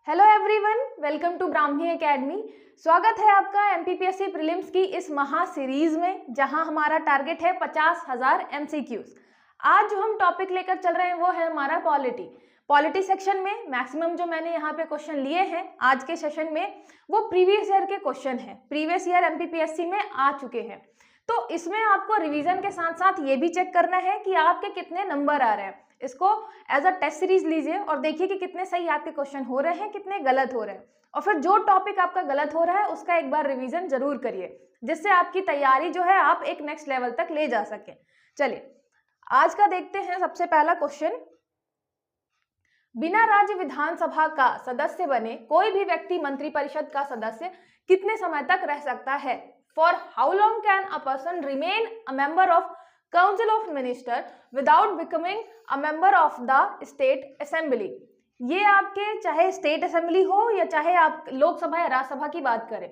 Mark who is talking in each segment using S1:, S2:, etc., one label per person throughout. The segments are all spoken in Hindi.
S1: Hello everyone, welcome to Brahmi academy. स्वागत है आपका एमपीपीएससी प्रीलिम्स की इस महा सीरीज में, जहां हमारा टारगेट है 50,000 एमसीक्यूज। आज जो हम टॉपिक लेकर चल रहे हैं वो है हमारा पॉलिटी सेक्शन में मैक्सिमम जो मैंने यहाँ पे क्वेश्चन लिए हैं आज के सेशन में वो प्रीवियस ईयर के क्वेश्चन हैं, प्रीवियस ईयर एमपीपीएससी में आ चुके हैं। तो इसमें आपको रिवीजन के साथ साथ ये भी चेक करना है कि आपके कितने नंबर आ रहे हैं। इसको एज अ टेस्ट सीरीज लीजिए और देखिए कि कितने सही आपके क्वेश्चन हो रहे हैं, कितने गलत हो रहे हैं, और फिर जो टॉपिक आपका गलत हो रहा है उसका एक बार रिवीजन जरूर करिए, जिससे आपकी तैयारी जो है आप एक नेक्स्ट लेवल तक ले जा सके। चलिए आज का देखते हैं। सबसे पहला क्वेश्चन, बिना राज्य विधानसभा का सदस्य बने कोई भी व्यक्ति मंत्रिपरिषद का सदस्य कितने समय तक रह सकता है? For how long can a person remain a member of council of minister without becoming a member of the state assembly. ये आपके चाहे स्टेट असेंबली हो या चाहे आप लोकसभा या राज्यसभा की बात करें,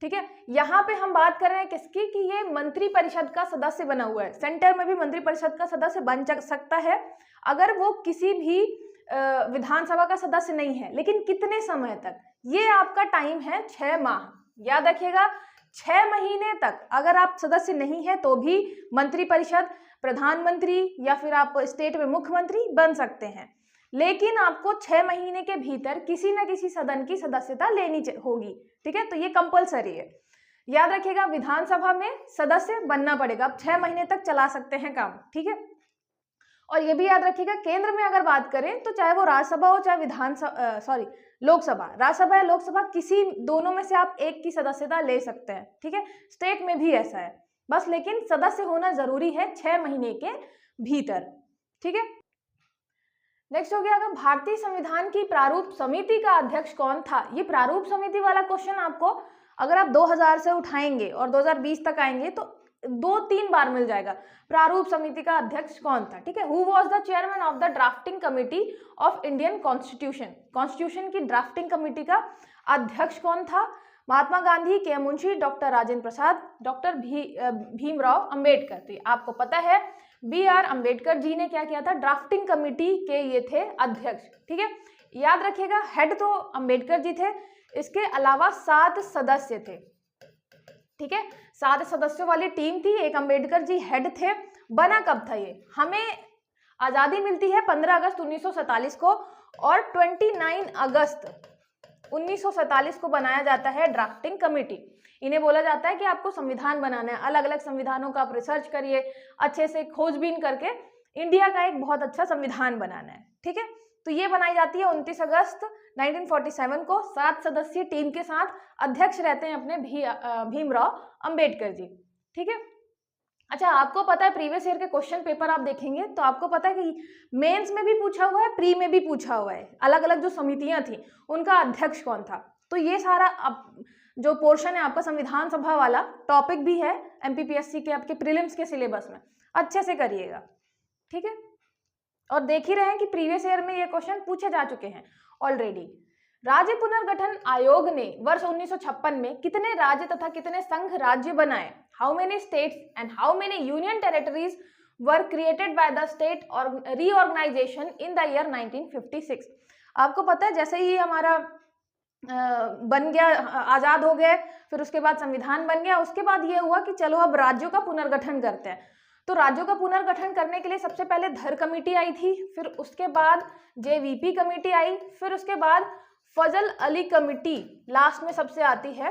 S1: ठीक है। यहाँ पे हम बात कर रहे हैं किसकी, कि ये मंत्रिपरिषद का सदस्य बना हुआ है। सेंटर में भी मंत्रिपरिषद का सदस्य बन सकता है अगर वो किसी भी विधानसभा का सदस्य नहीं है, लेकिन कितने समय तक? ये आपका टाइम है 6 माह। याद रखिएगा, 6 महीने तक अगर आप सदस्य नहीं है तो भी मंत्रिपरिषद, प्रधानमंत्री या फिर आप स्टेट में मुख्यमंत्री बन सकते हैं, लेकिन आपको 6 महीने के भीतर किसी न किसी सदन की सदस्यता लेनी होगी, ठीक है। तो ये कंपलसरी है, याद रखिएगा। विधानसभा में सदस्य बनना पड़ेगा, आप 6 महीने तक चला सकते हैं काम, ठीक है। और ये भी याद रखिएगा, केंद्र में अगर बात करें तो चाहे वो राज्यसभा हो चाहे लोकसभा, राज्यसभा या लोकसभा, किसी दोनों में से आप एक की सदस्यता ले सकते हैं, ठीक है। स्टेट में भी ऐसा है बस, लेकिन सदस्य होना जरूरी है 6 महीने के भीतर, ठीक है। नेक्स्ट हो गया, अगर भारतीय संविधान की प्रारूप समिति का अध्यक्ष कौन था? ये प्रारूप समिति वाला क्वेश्चन आपको अगर आप 2000 से उठाएंगे और 2020 तक आएंगे तो 2-3 बार मिल जाएगा। प्रारूप समिति का अध्यक्ष कौन था, ठीक है। Who was the chairman of the drafting committee of Indian constitution? Constitution की ड्राफ्टिंग कमिटी का अध्यक्ष कौन था? महात्मा गांधी, के M Munshi, doctor Rajendra Prasad, doctor Bhimrao Ambedkar. तो आपको पता है BR अंबेडकर जी ने क्या किया था, ड्राफ्टिंग कमिटी के ये थे अध्यक्ष, ठीक है। याद रखिएगा, हेड तो अंबेडकर जी थे, इसके अलावा 7 सदस्य थे, ठीक है। 7 सदस्यों वाली टीम थी, एक अंबेडकर जी हेड थे। बना कब था ये? हमें आजादी मिलती है 15 अगस्त 1947 को, और 29 अगस्त 1947 को बनाया जाता है ड्राफ्टिंग कमेटी। इन्हें बोला जाता है कि आपको संविधान बनाना है, अलग अलग संविधानों का आप रिसर्च करिए, अच्छे से खोजबीन करके इंडिया का एक बहुत अच्छा संविधान बनाना है, ठीक है। तो ये बनाई जाती है 29 अगस्त 1947 को। 7 सदस्यीय टीम के साथ अध्यक्ष रहते हैं अपने भीमराव अंबेडकर जी, ठीक है। अच्छा, आपको पता है प्रीवियस ईयर के क्वेश्चन पेपर आप देखेंगे तो आपको पता है कि मेंस में भी पूछा हुआ है, प्री में भी पूछा हुआ है, अलग अलग जो समितियां थी उनका अध्यक्ष कौन था। तो ये सारा जो पोर्शन है आपका संविधान सभा वाला टॉपिक भी है एमपीपीएससी के आपके प्रीलिम्स के सिलेबस में, अच्छे से करिएगा, ठीक है। और देख ही रहे हैं कि प्रीवियस ईयर में ये क्वेश्चन पूछे जा चुके हैं ऑलरेडी। राज्य पुनर्गठन आयोग ने वर्ष 1956 में कितने राज्य तथा कितने संघ राज्य बनाए? How many states and how many union territories were created by the state और रीऑर्गेनाइजेशन इन द ईयर 1956? आपको पता है जैसे ही हमारा बन गया, आजाद हो गए, फिर उसके बाद संविधान बन गया, उसके बाद ये हुआ कि चलो अब राज्यों का पुनर्गठन करते हैं। तो राज्यों का पुनर्गठन करने के लिए सबसे पहले धर कमेटी आई थी, फिर उसके बाद JVP कमेटी आई, फिर उसके बाद फजल अली कमेटी लास्ट में सबसे आती है,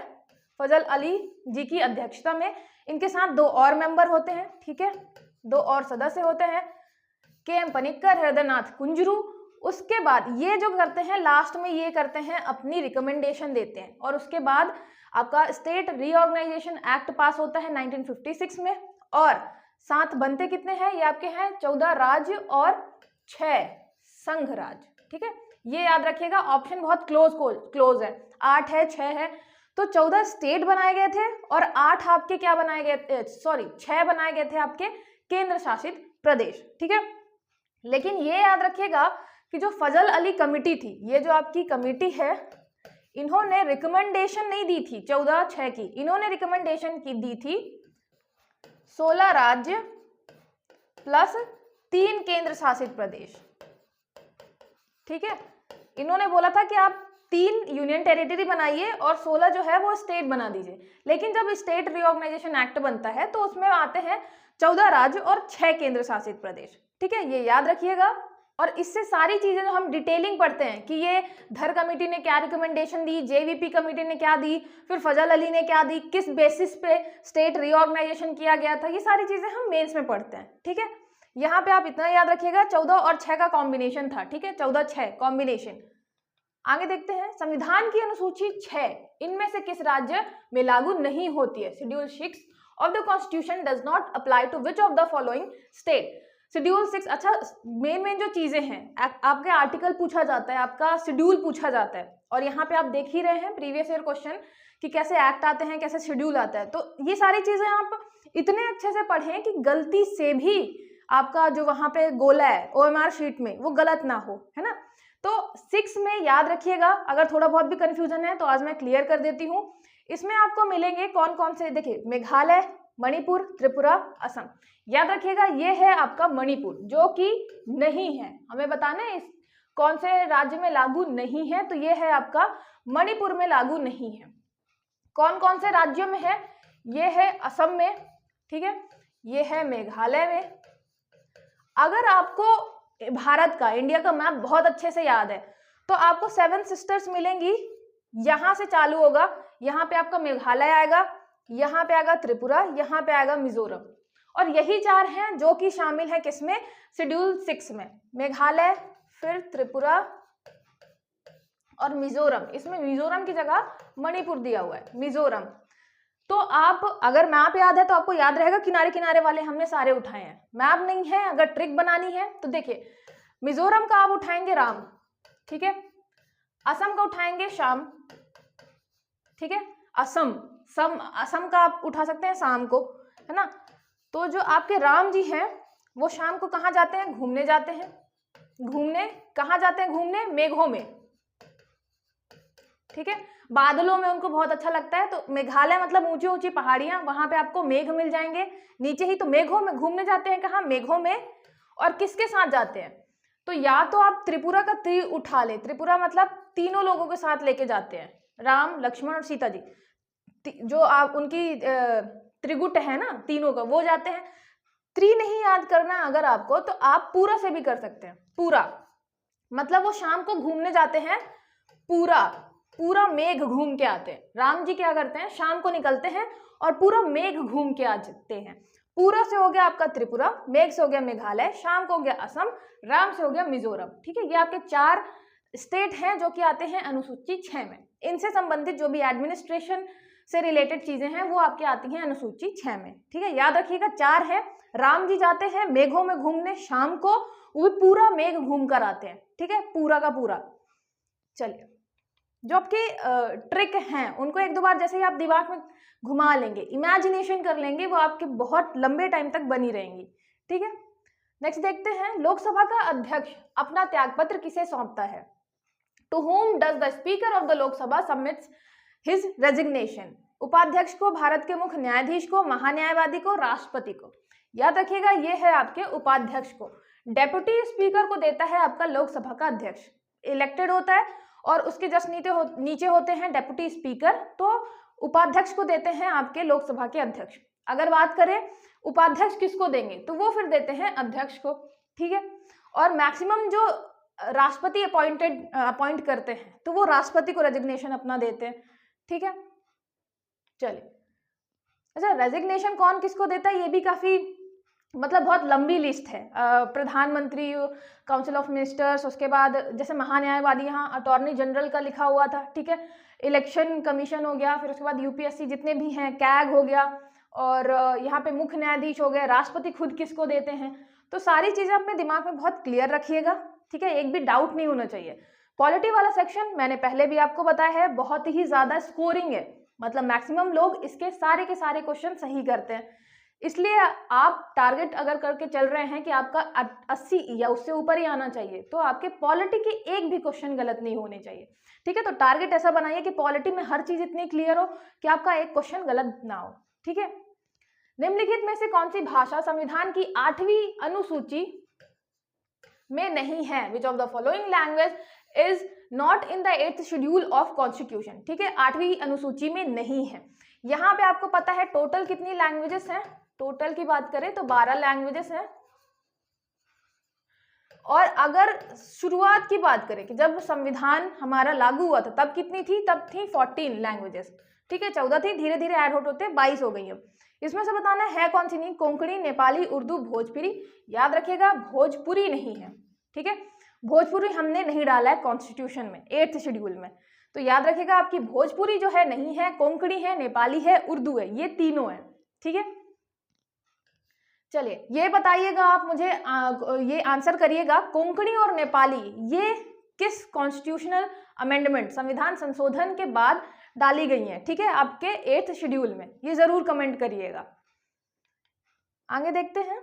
S1: फजल अली जी की अध्यक्षता में। इनके साथ 2 और मेंबर होते हैं, ठीक है, 2 और सदस्य होते हैं, KM पनिक्कर, हृदयनाथ कुंजरू। उसके बाद ये जो करते हैं लास्ट में, ये करते हैं अपनी रिकमेंडेशन देते हैं, और उसके बाद आपका स्टेट रीऑर्गेनाइजेशन एक्ट पास होता है 1956 में। और साथ बनते कितने हैं? ये आपके हैं 14 राज्य और 6 संघ राज्य, ठीक है। ये याद रखिएगा, ऑप्शन बहुत क्लोज है, 8 है 6 है, तो 14 स्टेट बनाए गए थे और 8 आपके क्या बनाए गए, 6 बनाए गए थे आपके केंद्र शासित प्रदेश, ठीक है। लेकिन ये याद रखिएगा कि जो फजल अली कमेटी थी, ये जो आपकी कमेटी है, इन्होंने रिकमेंडेशन नहीं दी थी 14-6 की, इन्होंने रिकमेंडेशन की दी थी 16 राज्य प्लस 3 केंद्र शासित प्रदेश, ठीक है। इन्होंने बोला था कि आप 3 यूनियन टेरिटरी बनाइए और 16 जो है वो स्टेट बना दीजिए। लेकिन जब स्टेट रीऑर्गेनाइजेशन एक्ट बनता है तो उसमें आते हैं 14 राज्य और 6 केंद्र शासित प्रदेश। ठीक है, ये याद रखिएगा। और इससे सारी चीजें जो हम डिटेलिंग पढ़ते हैं कि ये धर कमेटी ने क्या रिकमेंडेशन दी, जेवीपी कमेटी ने क्या दी, फिर फजल अली ने क्या दी, किस बेसिस पे स्टेट रीऑर्गेनाइजेशन किया गया था, ये सारी चीजें हम मेंस में पढ़ते हैं। ठीक है, यहाँ पे आप इतना याद रखिएगा 14 और 6 का कॉम्बिनेशन था। ठीक है, 14-6 कॉम्बिनेशन। आगे देखते हैं, संविधान की अनुसूची 6 इनमें से किस राज्य में लागू नहीं होती है? Schedule 6 of the constitution does not apply to which of the following state? Schedule 6, अच्छा मेन जो चीजें हैं, आपके आर्टिकल पूछा जाता है, आपका शेड्यूल पूछा जाता है, और यहाँ पे आप देख ही रहे हैं प्रीवियस ईयर क्वेश्चन कि कैसे एक्ट आते हैं, कैसे शेड्यूल आता है। तो ये सारी चीजें आप इतने अच्छे से पढ़ें कि गलती से भी आपका जो वहां पे गोला है OMR शीट में वो गलत ना हो, है ना। तो 6 में याद रखिएगा, अगर थोड़ा बहुत भी कंफ्यूजन है तो आज मैं क्लियर कर देती हूँ। इसमें आपको मिलेंगे कौन कौन से, देखिए मेघालय, मणिपुर, त्रिपुरा, असम। याद रखिएगा ये है आपका मणिपुर, जो कि नहीं है, हमें बताना है इस कौन से राज्य में लागू नहीं है, तो ये है आपका मणिपुर में लागू नहीं है। कौन कौन से राज्यों में है? ये है असम में, ठीक है, ये है मेघालय में। अगर आपको भारत का, इंडिया का मैप बहुत अच्छे से याद है तो आपको 7 सिस्टर्स मिलेंगी, यहां से चालू होगा, यहाँ पे आपका मेघालय आएगा, यहाँ पे आएगा त्रिपुरा, यहाँ पे आएगा मिजोरम, और यही 4 हैं जो कि शामिल है किसमें? शेड्यूल 6 में। मेघालय, फिर त्रिपुरा और मिजोरम। इसमें मिजोरम की जगह मणिपुर दिया हुआ है, मिजोरम। तो आप अगर मैप याद है तो आपको याद रहेगा किनारे किनारे वाले हमने सारे उठाए हैं। मैप नहीं है, अगर ट्रिक बनानी है तो देखिए, मिजोरम का आप उठाएंगे राम, ठीक है, असम का उठाएंगे शाम, ठीक है, असम का आप उठा सकते हैं शाम को, है ना। तो जो आपके राम जी हैं वो शाम को कहाँ जाते हैं? घूमने जाते हैं। घूमने कहाँ जाते हैं? घूमने मेघों में, ठीक है, बादलों में उनको बहुत अच्छा लगता है। तो मेघालय मतलब ऊंची ऊंची पहाड़ियां, वहां पे आपको मेघ मिल जाएंगे नीचे ही। तो मेघों में घूमने जाते हैं, कहाँ? मेघों में। और किसके साथ जाते हैं? तो या तो आप त्रिपुरा का त्रि उठा ले, त्रिपुरा मतलब तीनों लोगों के साथ लेके जाते हैं, राम, लक्ष्मण और सीता जी, जो आप उनकी त्रिगुट है ना तीनों का, वो जाते हैं। त्रि नहीं याद करना अगर आपको, तो आप पूरा से भी कर सकते हैं। पूरा मतलब वो शाम को घूमने जाते हैं, पूरा मेघ घूम के आते हैं। राम जी क्या करते हैं? शाम को निकलते हैं और पूरा मेघ घूम के आ जाते हैं। पूरा से हो गया आपका त्रिपुरा, मेघ से हो गया मेघालय, शाम को हो गया असम, राम से हो गया मिजोरम। ठीक है, ये आपके 4 स्टेट हैं जो कि आते हैं अनुसूची 6 में। इनसे संबंधित जो भी एडमिनिस्ट्रेशन से रिलेटेड चीजें हैं वो आपकी आती हैं अनुसूची 6 में। ठीक है, याद रखिएगा 4 है। राम जी जाते हैं मेघों में घूमने शाम को, वो भी पूरा मेघ घूम कर आते हैं। ठीक है, पूरा का पूरा। चलिए, जो आपके ट्रिक हैं उनको 1-2 बार जैसे ही आप दिमाग में घुमा लेंगे, इमेजिनेशन कर लेंगे, वो आपके बहुत लंबे टाइम तक बनी रहेंगी। ठीक है, नेक्स्ट देखते हैं, लोकसभा का अध्यक्ष अपना त्यागपत्र किसे सौंपता है? To whom does the speaker of the Lok Sabha submits his resignation? उपाध्यक्ष को, भारत के मुख्य न्यायाधीश को, महान्यायवादी को, राष्ट्रपति को? याद रखिएगा ये है आपके उपाध्यक्ष को। डेप्यूटी स्पीकर को देता है आपका लोकसभा का अध्यक्ष, इलेक्टेड होता है, और उसके जस्ट नीचे होते हैं डेप्यूटी स्पीकर। तो उपाध्यक्ष को देते हैं आपके लोकसभा के अध्यक्ष। अगर बात करें उपाध्यक्ष किसको देंगे, तो वो फिर देते हैं अध्यक्ष को। ठीक है, और मैक्सिमम जो राष्ट्रपति अपॉइंट करते हैं तो वो राष्ट्रपति को रेजिग्नेशन अपना देते हैं। ठीक है, चलिए, अच्छा रेजिग्नेशन कौन किसको देता है ये भी काफी मतलब बहुत लंबी लिस्ट है। प्रधानमंत्री, काउंसिल ऑफ मिनिस्टर्स, उसके बाद जैसे महान्यायवादी, यहाँ अटॉर्नी जनरल का लिखा हुआ था। ठीक है, इलेक्शन कमीशन हो गया, फिर उसके बाद यूपीएससी जितने भी हैं, कैग हो गया, और यहाँ पे मुख्य न्यायाधीश हो गए, राष्ट्रपति खुद किसको देते हैं। तो सारी चीजें अपने दिमाग में बहुत क्लियर रखिएगा। ठीक है, एक भी डाउट नहीं होना चाहिए। पॉलिटी वाला सेक्शन मैंने पहले भी आपको बताया है, बहुत ही ज्यादा स्कोरिंग है, मतलब मैक्सिमम लोग इसके सारे के सारे क्वेश्चन सही करते हैं। इसलिए आप टारगेट अगर करके चल रहे हैं कि आपका 80 या उससे ऊपर ही आना चाहिए, तो आपके पॉलिटी के एक भी क्वेश्चन गलत नहीं होने चाहिए। ठीक है, तो टारगेट ऐसा बनाइए कि पॉलिटी में हर चीज इतनी क्लियर हो कि आपका एक क्वेश्चन गलत ना हो। ठीक है, निम्नलिखित में से कौन सी भाषा संविधान की 8वीं अनुसूची में नहीं है? विच of the following language is not in the 8th schedule of constitution, ठीक है, 8वीं अनुसूची में नहीं है। यहाँ पे आपको पता है टोटल कितनी लैंग्वेजेस हैं, टोटल की बात करें तो 12 लैंग्वेजेस हैं। और अगर शुरुआत की बात करें कि जब संविधान हमारा लागू हुआ था तब कितनी थी, तब थी 14 लैंग्वेजेस, ठीक है, 14 थी, धीरे धीरे ऐड होते 22 हो गई है। इसमें से बताना है कौन सी नहीं, कोंकणी, नेपाली, उर्दू, भोजपुरी। याद रखिएगा भोजपुरी नहीं है, ठीक है, भोजपुरी हमने नहीं डाला है कॉन्स्टिट्यूशन में 8th शेड्यूल में, तो याद रखिएगा आपकी भोजपुरी जो है नहीं है, कोंकणी है, नेपाली है, उर्दू है, ये तीनों है, ठीक है। चलिए ये बताइएगा आप मुझे, ये आंसर करिएगा, कोंकणी और नेपाली ये किस कॉन्स्टिट्यूशनल अमेंडमेंट, संविधान संशोधन के बाद डाली गई हैं, ठीक है, आपके 8th शेड्यूल में, ये जरूर कमेंट करिएगा। आगे देखते हैं,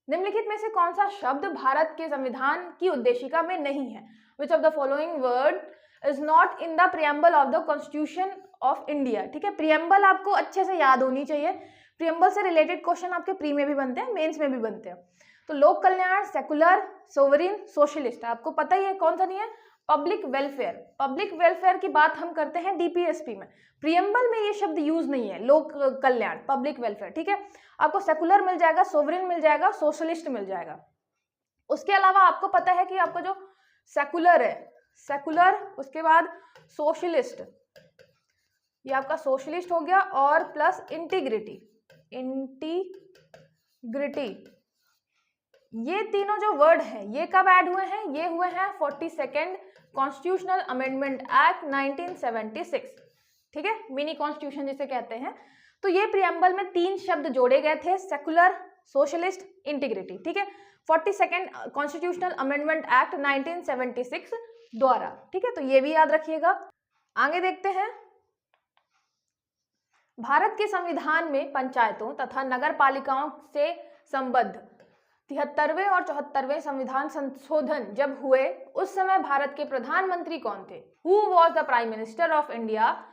S1: निम्नलिखित में से कौन सा शब्द भारत के संविधान की उद्देशिका में नहीं है? विच of the following word is not in the preamble of the constitution of India, ठीक है, प्रियम्बल आपको अच्छे से याद होनी चाहिए, प्रियम्बल से रिलेटेड क्वेश्चन आपके प्री में भी बनते हैं, मेंस में भी बनते हैं। तो लोक कल्याण, सेकुलर, सोवरिन, सोशलिस्ट, आपको पता ही है कौन सा नहीं है, पब्लिक वेलफेयर। पब्लिक वेलफेयर की बात हम करते हैं डीपीएसपी में, प्रियम्बल में ये शब्द यूज नहीं है, लोक कल्याण, पब्लिक वेलफेयर, ठीक है। आपको सेकुलर मिल जाएगा, सोवरिन मिल जाएगा, सोशलिस्ट मिल जाएगा। उसके अलावा आपको पता है कि आपको जो सेकुलर है, सेकुलर, उसके बाद सोशलिस्ट, ये आपका सोशलिस्ट हो गया, और प्लस इंटीग्रिटी, इंटीग्रिटी, ये तीनों जो वर्ड हैं ये कब ऐड हुए हैं, ये हुए हैं 42nd कॉन्स्टिट्यूशनल अमेंडमेंट एक्ट 1976, ठीक है, मिनी कॉन्स्टिट्यूशन जिसे कहते हैं। तो ये प्रियम्बल में 3 शब्द जोड़े गए थे, सेकुलर, सोशलिस्ट, इंटीग्रिटी, ठीक है, 42nd कॉन्स्टिट्यूशनल अमेंडमेंट एक्ट 1976 द्वारा, ठीक है, तो ये भी याद रखिएगा। आगे देखते हैं, भारत के संविधान में पंचायतों तथा नगर पालिकाओं से संबद्ध 73वें और 74वें संविधान संशोधन जब हुए उस समय भारत के प्रधानमंत्री कौन थे? Who was the prime minister of India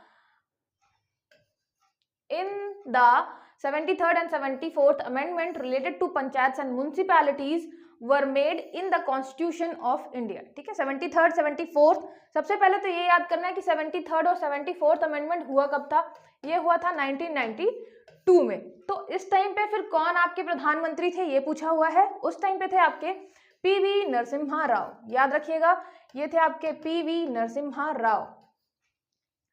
S1: in the 73rd and 74th amendment related to panchayats and municipalities were made in the constitution of India, ठीक है, 73rd 74th, सबसे पहले तो ये याद करना है कि 73rd और 74th अमेंडमेंट हुआ कब था, ये हुआ था 1992 में। तो इस टाइम पे फिर कौन आपके प्रधानमंत्री थे ये पूछा हुआ है, उस टाइम पे थे आपके पीवी नरसिम्हा राव, याद रखिएगा ये थे आपके पीवी नरसिम्हा राव,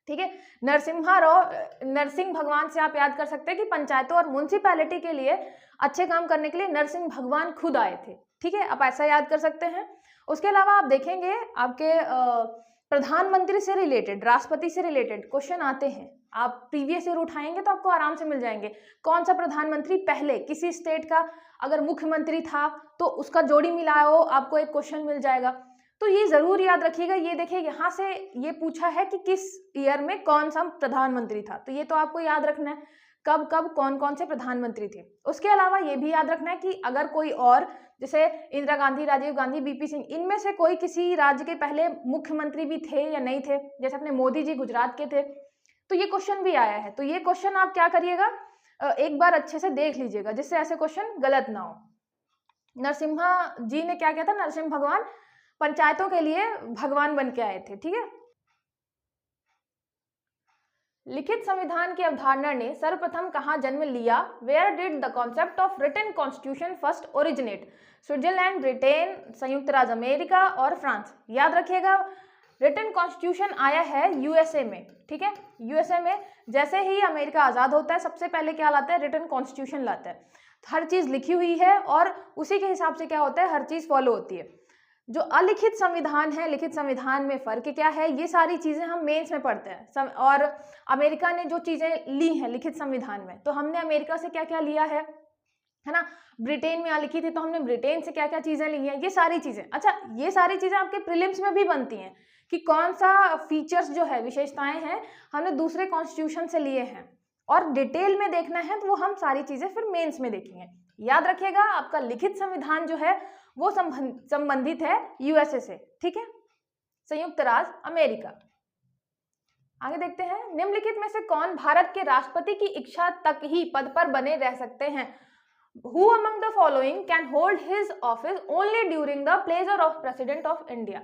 S1: ठीक है। नरसिम्हा राव, नरसिंह भगवान से आप याद कर सकते हैं कि पंचायतों और म्युनिसिपैलिटी के लिए अच्छे काम करने के लिए नरसिंह भगवान खुद आए थे, ठीक है, आप ऐसा याद कर सकते हैं। उसके अलावा आप देखेंगे आपके प्रधानमंत्री से रिलेटेड, राष्ट्रपति से रिलेटेड क्वेश्चन आते हैं, आप प्रीवियस ईयर उठाएंगे तो आपको आराम से मिल जाएंगे। कौन सा प्रधानमंत्री पहले किसी स्टेट का अगर मुख्यमंत्री था तो उसका जोड़ी मिलाया हो, आपको एक क्वेश्चन मिल जाएगा, तो ये जरूर याद रखिएगा। ये देखिए यहाँ से ये पूछा है कि किस ईयर में कौन सा प्रधानमंत्री था, तो ये तो आपको याद रखना है कब कब कौन कौन से प्रधानमंत्री थे। उसके अलावा ये भी याद रखना है कि अगर कोई और, जैसे इंदिरा गांधी, राजीव गांधी, बीपी सिंह, इनमें से कोई किसी राज्य के पहले मुख्यमंत्री भी थे या नहीं थे, जैसे अपने मोदी जी गुजरात के थे, तो ये क्वेश्चन भी आया है। तो ये क्वेश्चन आप क्या करिएगा, एक बार अच्छे से देख लीजिएगा जिससे ऐसे क्वेश्चन गलत ना हो। नरसिम्हा जी ने क्या किया था, नरसिंह भगवान पंचायतों के लिए भगवान बन के आए थे, ठीक है। लिखित संविधान की अवधारणा ने सर्वप्रथम कहाँ जन्म लिया? Where did the concept of written constitution first originate? Switzerland, Britain, संयुक्त राज्य अमेरिका और फ्रांस। याद रखिएगा रिटन कॉन्स्टिट्यूशन आया है यूएसए में, ठीक है, यूएसए में। जैसे ही अमेरिका आजाद होता है सबसे पहले क्या लाता है, रिटन कॉन्स्टिट्यूशन लाता है। हर चीज लिखी हुई है और उसी के हिसाब से क्या होता है, हर चीज फॉलो होती है। जो अलिखित संविधान है, लिखित संविधान में फर्क क्या है, ये सारी चीजें हम मेंस में पढ़ते हैं। और अमेरिका ने जो चीजें ली हैं लिखित संविधान में, तो हमने अमेरिका से क्या क्या लिया है ना, ब्रिटेन में अलिखित है तो हमने ब्रिटेन से क्या क्या चीजें ली हैं, ये सारी चीजें। अच्छा, ये सारी चीजें आपके प्रीलिम्स में भी बनती हैं कि कौन सा फीचर्स जो है, विशेषताएं हैं, हमने दूसरे कॉन्स्टिट्यूशन से लिए हैं, और डिटेल में देखना है तो वो हम सारी चीजें फिर मेंस में देखेंगे। याद रखिएगा आपका लिखित संविधान जो है वो संबंधित है यूएसए से, ठीक है, संयुक्त राज्य अमेरिका। आगे देखते हैं, निम्नलिखित में से कौन भारत के राष्ट्रपति की इच्छा तक ही पद पर बने रह सकते हैं? Who among the following can hold his office only during the pleasure of President of India?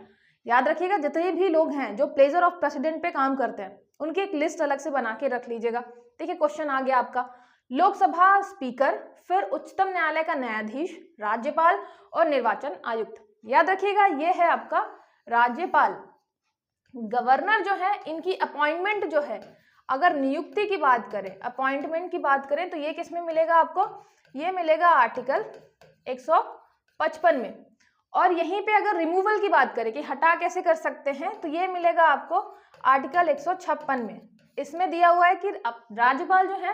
S1: याद रखिएगा, जितने भी लोग हैं जो प्लेजर ऑफ प्रेसिडेंट पे काम करते हैं उनकी एक लिस्ट अलग से बना के रख लीजिएगा। देखिए क्वेश्चन आ गया आपका, लोकसभा स्पीकर, फिर उच्चतम न्यायालय का न्यायाधीश, राज्यपाल और निर्वाचन आयुक्त। याद रखिएगा ये है आपका राज्यपाल। गवर्नर जो है इनकी अपॉइंटमेंट जो है, अगर नियुक्ति की बात करें, अपॉइंटमेंट की बात करें, तो ये किस में मिलेगा आपको, ये मिलेगा आर्टिकल 155 में। और यहीं पे अगर रिमूवल की बात करें कि हटा कैसे कर सकते हैं, तो ये मिलेगा आपको आर्टिकल 156 में। इसमें दिया हुआ है कि राज्यपाल जो है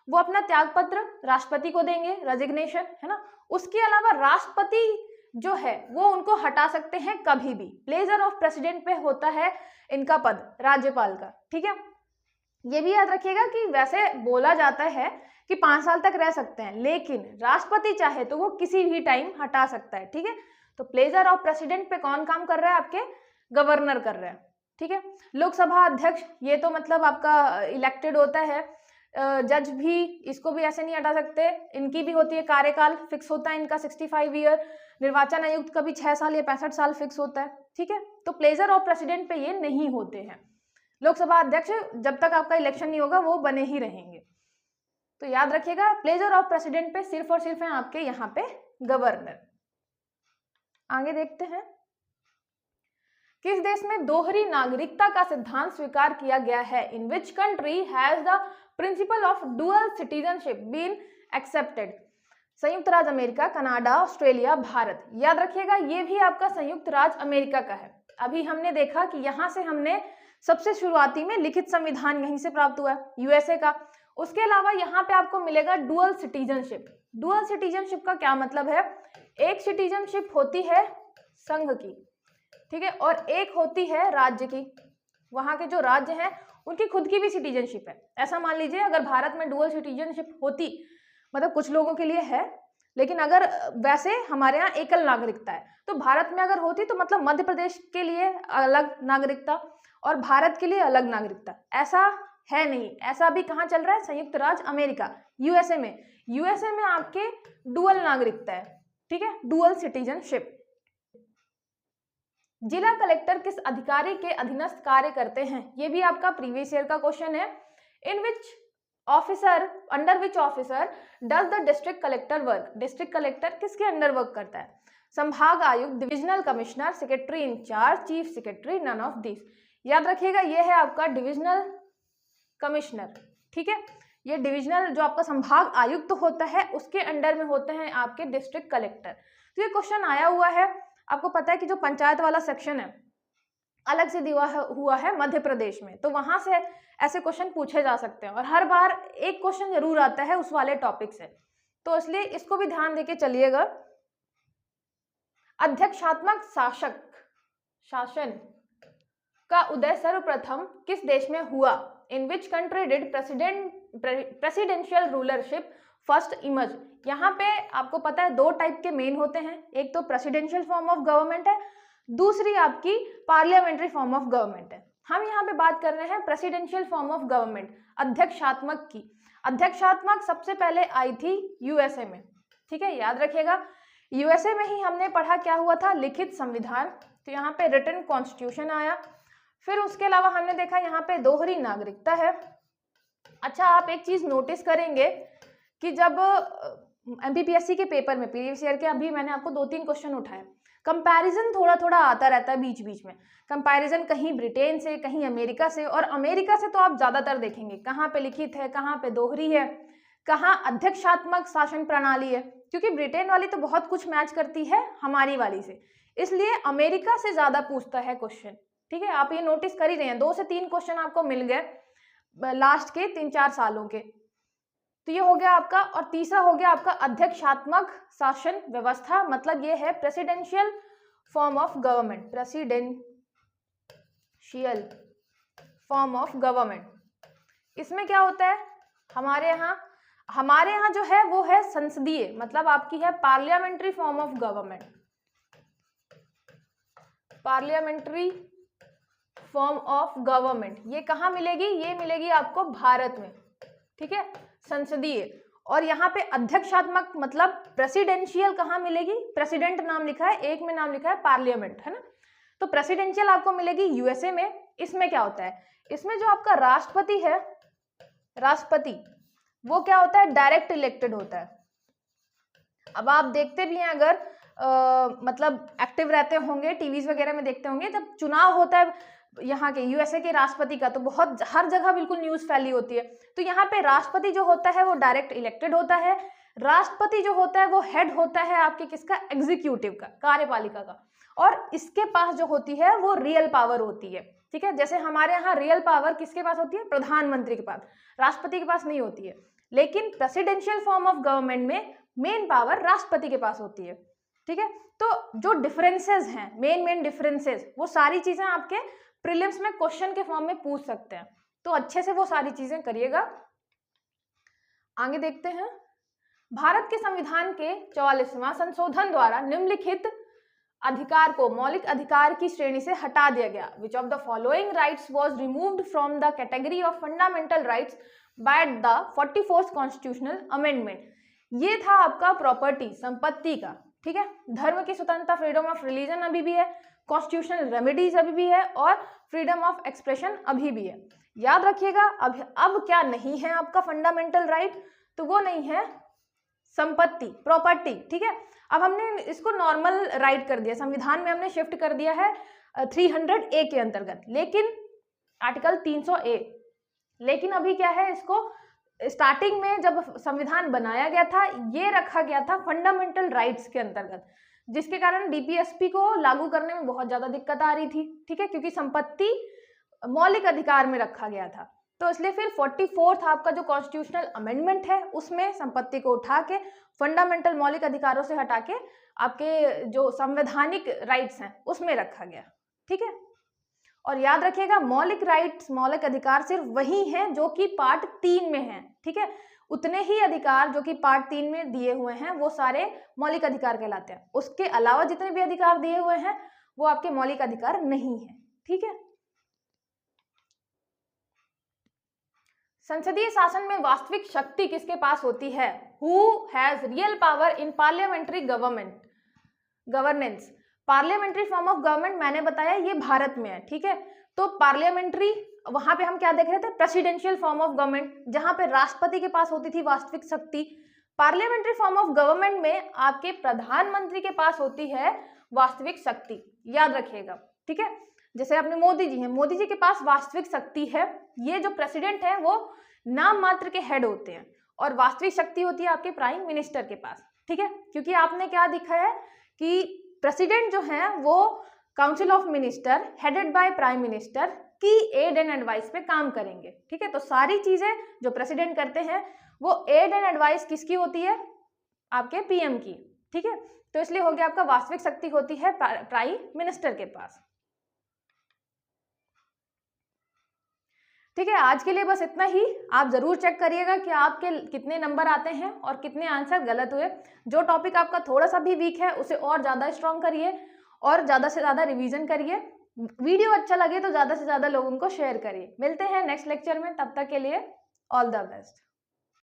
S1: वो अपना त्यागपत्र राष्ट्रपति को देंगे, रेजिग्नेशन, है ना। उसके अलावा राष्ट्रपति जो है वो उनको हटा सकते हैं कभी भी। प्लेजर ऑफ प्रेसिडेंट पे होता है इनका पद, राज्यपाल का, ठीक है। ये भी याद रखिएगा कि वैसे बोला जाता है कि 5 साल तक रह सकते हैं, लेकिन राष्ट्रपति चाहे तो वो किसी भी टाइम हटा सकता है, ठीक है। तो प्लेजर ऑफ प्रेसिडेंट पे कौन काम कर रहा है, आपके गवर्नर कर रहे हैं, ठीक है। लोकसभा अध्यक्ष, ये तो मतलब आपका इलेक्टेड होता है। जज भी, इसको भी ऐसे नहीं हटा सकते, इनकी भी होती है कार्यकाल, फिक्स होता है इनका 65 ईयर। निर्वाचन आयुक्त का भी 6 साल या 65 साल फिक्स होता है, ठीक है। तो प्लेजर ऑफ प्रेसिडेंट पे ये नहीं होते हैं। लोकसभा अध्यक्ष जब तक आपका इलेक्शन नहीं होगा वो बने ही रहेंगे। तो याद रखिएगा प्लेजर ऑफ प्रेसिडेंट पे सिर्फ और सिर्फ है आपके यहाँ पे गवर्नर। आगे देखते हैं, किस देश में दोहरी नागरिकता का सिद्धांत स्वीकार किया गया है? In which country has the principle of dual citizenship been accepted? संयुक्त राज्य अमेरिका, कनाडा, ऑस्ट्रेलिया, भारत। याद रखिएगा ये भी आपका संयुक्त राज्य अमेरिका का है। अभी हमने देखा कि यहाँ से हमने सबसे शुरुआती में लिखित संविधान यहीं से प्राप्त हुआ है, यूएसए का। उसके अलावा यहाँ पे आपको मिलेगा डुअल सिटीजनशिप। डुअल सिटीजनशिप का क्या मतलब है, एक सिटीजनशिप होती है संघ की, ठीक है, और एक होती है राज्य की। वहां के जो राज्य हैं उनकी खुद की भी सिटीजनशिप है। ऐसा मान लीजिए अगर भारत में डुअल सिटीजनशिप होती, मतलब कुछ लोगों के लिए है, लेकिन अगर वैसे हमारे यहाँ एकल नागरिकता है, तो भारत में अगर होती तो मतलब मध्य प्रदेश के लिए अलग नागरिकता और भारत के लिए अलग नागरिकता। ऐसा है नहीं, ऐसा भी कहाँ चल रहा है, संयुक्त राज्य अमेरिका, यूएसए में। यूएसए में आपके डुअल नागरिकता है, ठीक है, डुअल सिटीजनशिप। जिला कलेक्टर किस अधिकारी के अधीनस्थ कार्य करते हैं? ये भी आपका प्रीवियस ईयर का क्वेश्चन है। In which officer, under which officer does the district collector work? District collector किसके अंडर वर्क करता है? संभाग आयुक्त, divisional commissioner, secretary incharge, chief secretary, none of this. याद रखिएगा ये है आपका डिविजनल कमिश्नर, ठीक है। ये डिविजनल जो आपका संभाग आयुक्त होता है उसके अंडर में होते हैं आपके डिस्ट्रिक्ट कलेक्टर। तो ये क्वेश्चन आया हुआ है, आपको पता है कि जो पंचायत वाला सेक्शन है अलग से दिया हुआ है मध्य प्रदेश में, तो वहां से ऐसे क्वेश्चन पूछे जा सकते हैं और हर बार एक क्वेश्चन जरूर आता है उस वाले टॉपिक से, तो इसलिए इसको भी ध्यान देके चलिएगा। अध्यक्षात्मक शासन का उदय सर्वप्रथम किस देश में हुआ? In which country did presidential rulership first emerge? यहाँ पे आपको पता है 2 टाइप के मेन होते हैं, एक तो प्रेसिडेंशियल फॉर्म ऑफ गवर्नमेंट है, दूसरी आपकी पार्लियामेंट्री फॉर्म ऑफ गवर्नमेंट है। हम यहाँ पे बात कर रहे हैं प्रेसिडेंशियल फॉर्म ऑफ गवर्नमेंट, अध्यक्षात्मक की। अध्यक्षात्मक सबसे पहले आई थी यूएसए में, ठीक है, याद रखिएगा। यूएसए में ही हमने पढ़ा क्या हुआ था, लिखित संविधान, तो यहाँ पे रिटन कॉन्स्टिट्यूशन आया। फिर उसके अलावा हमने देखा यहाँ पे दोहरी नागरिकता है। अच्छा, आप एक चीज नोटिस करेंगे कि जब एमपीपीएससी के पेपर में प्रीवियस ईयर के, अभी मैंने आपको 2-3 क्वेश्चन उठाए, कंपैरिजन थोड़ा थोड़ा आता रहता है बीच बीच में। कंपैरिजन कहीं ब्रिटेन से, कहीं अमेरिका से, और अमेरिका से तो आप ज्यादातर देखेंगे कहाँ पे लिखित है, कहाँ पे दोहरी है, कहाँ अध्यक्षात्मक शासन प्रणाली है, क्योंकि ब्रिटेन वाली तो बहुत कुछ मैच करती है हमारी वाली से, इसलिए अमेरिका से ज्यादा पूछता है क्वेश्चन, ठीक है। आप ये नोटिस कर ही रहे हैं, 2 से 3 क्वेश्चन आपको मिल गए लास्ट के 3-4 सालों के। तो ये हो गया आपका, और तीसरा हो गया आपका अध्यक्षात्मक शासन व्यवस्था, मतलब ये है presidential form of government, presidential form of government. इसमें क्या होता है, हमारे यहाँ जो है वो है संसदीय, मतलब आपकी है parliamentary form of government, parliamentary form of government. ये कहाँ मिलेगी, ये मिलेगी आपको भारत में, ठीक है, संसदीय। और यहाँ पे अध्यक्षात्मक मतलब प्रेसिडेंशियल कहाँ मिलेगी, प्रेसिडेंट नाम लिखा है, एक में नाम लिखा है पार्लियामेंट, है ना। तो प्रेसिडेंशियल आपको मिलेगी यूएसए में। इसमें क्या होता है, इसमें जो आपका राष्ट्रपति है, राष्ट्रपति वो क्या होता है, डायरेक्ट इलेक्टेड होता है। अब आप देखते भी हैं, अगर मतलब एक्टिव रहते होंगे, टीवीज वगैरह में देखते होंगे, जब चुनाव होता है यहाँ के यूएसए के राष्ट्रपति का, तो बहुत हर जगह बिल्कुल न्यूज फैली होती है। तो यहाँ पे राष्ट्रपति जो होता है वो डायरेक्ट इलेक्टेड होता है। राष्ट्रपति जो होता है वो हेड होता है आपके किसका, एग्जीक्यूटिव का, कार्यपालिका का, और इसके पास जो होती है वो रियल पावर होती है। ठीक है, जैसे हमारे यहाँ रियल पावर किसके पास होती है, प्रधानमंत्री के पास, राष्ट्रपति के पास नहीं होती है। लेकिन प्रेसिडेंशियल फॉर्म ऑफ गवर्नमेंट में मेन पावर राष्ट्रपति के पास होती है। ठीक है, तो जो डिफरेंसेस हैं, मेन डिफरेंसेस, वो सारी चीजें आपके प्रीलिम्स में क्वेश्चन के फॉर्म में पूछ सकते हैं, तो अच्छे से वो सारी चीजें करिएगा। आगे देखते हैं, भारत के संविधान के 44वां संशोधन द्वारा निम्नलिखित अधिकार को मौलिक अधिकार की श्रेणी से हटा दिया गया। विच of the following rights was removed from the category of fundamental rights by the 44th constitutional amendment. ये था आपका प्रॉपर्टी, संपत्ति का। ठीक है, धर्म की स्वतंत्रता, फ्रीडम ऑफ रिलीजन अभी भी है, कॉन्स्टिट्यूशनल रेमेडीज अभी भी है, और फ्रीडम ऑफ एक्सप्रेशन अभी भी है। याद रखिएगा, अब क्या नहीं है आपका फंडामेंटल राइट, तो वो नहीं है संपत्ति, प्रॉपर्टी। ठीक है, अब हमने इसको नॉर्मल राइट कर दिया, संविधान में हमने शिफ्ट कर दिया है 300A के अंतर्गत, लेकिन आर्टिकल 300A। लेकिन अभी क्या है, इसको स्टार्टिंग में जब संविधान बनाया गया था, ये रखा गया था फंडामेंटल राइट्स के अंतर्गत, जिसके कारण डीपीएसपी को लागू करने में बहुत ज्यादा दिक्कत आ रही थी। ठीक है, क्योंकि संपत्ति मौलिक अधिकार में रखा गया था, तो इसलिए फिर 44th आपका जो कॉन्स्टिट्यूशनल अमेंडमेंट है उसमें संपत्ति को उठा के फंडामेंटल मौलिक अधिकारों से हटा के आपके जो संवैधानिक राइट्स हैं उसमें रखा गया। ठीक है, और याद रखिएगा, मौलिक राइट्स, मौलिक अधिकार सिर्फ वही हैं जो कि पार्ट 3 में हैं। ठीक है, उतने ही अधिकार जो कि पार्ट 3 में दिए हुए हैं वो सारे मौलिक अधिकार कहलाते हैं। उसके अलावा जितने भी अधिकार दिए हुए हैं वो आपके मौलिक अधिकार नहीं है। ठीक है, संसदीय शासन में वास्तविक शक्ति किसके पास होती है? Who has real power in parliamentary governance. Parliamentary form of government मैंने बताया ये भारत में है। ठीक है, तो पार्लियामेंट्री, वहां पे हम क्या देख रहे थे, प्रेसिडेंशियल फॉर्म ऑफ गवर्नमेंट, जहां पे राष्ट्रपति के पास होती थी वास्तविक शक्ति। पार्लियामेंट्री फॉर्म ऑफ गवर्नमेंट में आपके प्रधानमंत्री के पास होती है वास्तविक शक्ति, याद रखिएगा। ठीक है, जैसे अपने मोदी जी हैं, मोदी जी के पास वास्तविक शक्ति है। ये जो प्रेसिडेंट है वो नाम मात्र के हेड होते हैं, और वास्तविक शक्ति होती है आपके प्राइम मिनिस्टर के पास। ठीक है, क्योंकि आपने क्या दिखा है कि प्रेसिडेंट जो है वो council of minister headed by prime minister की एड एंड एडवाइस पे काम करेंगे। ठीक है, तो सारी चीजें जो प्रेसिडेंट करते हैं वो एड एंड एडवाइस किसकी होती है, आपके पीएम की। ठीक है, तो इसलिए हो गया आपका वास्तविक शक्ति होती है प्राइम मिनिस्टर के पास। ठीक है, आज के लिए बस इतना ही। आप जरूर चेक करिएगा कि आपके कितने नंबर आते हैं और कितने आंसर गलत हुए। जो टॉपिक आपका थोड़ा सा भी वीक है उसे और ज़्यादा स्ट्रॉन्ग करिए और ज़्यादा से ज़्यादा रिवीजन करिए। वीडियो अच्छा लगे तो ज़्यादा से ज़्यादा लोगों को शेयर करिए। मिलते हैं नेक्स्ट लेक्चर में, तब तक के लिए ऑल द बेस्ट।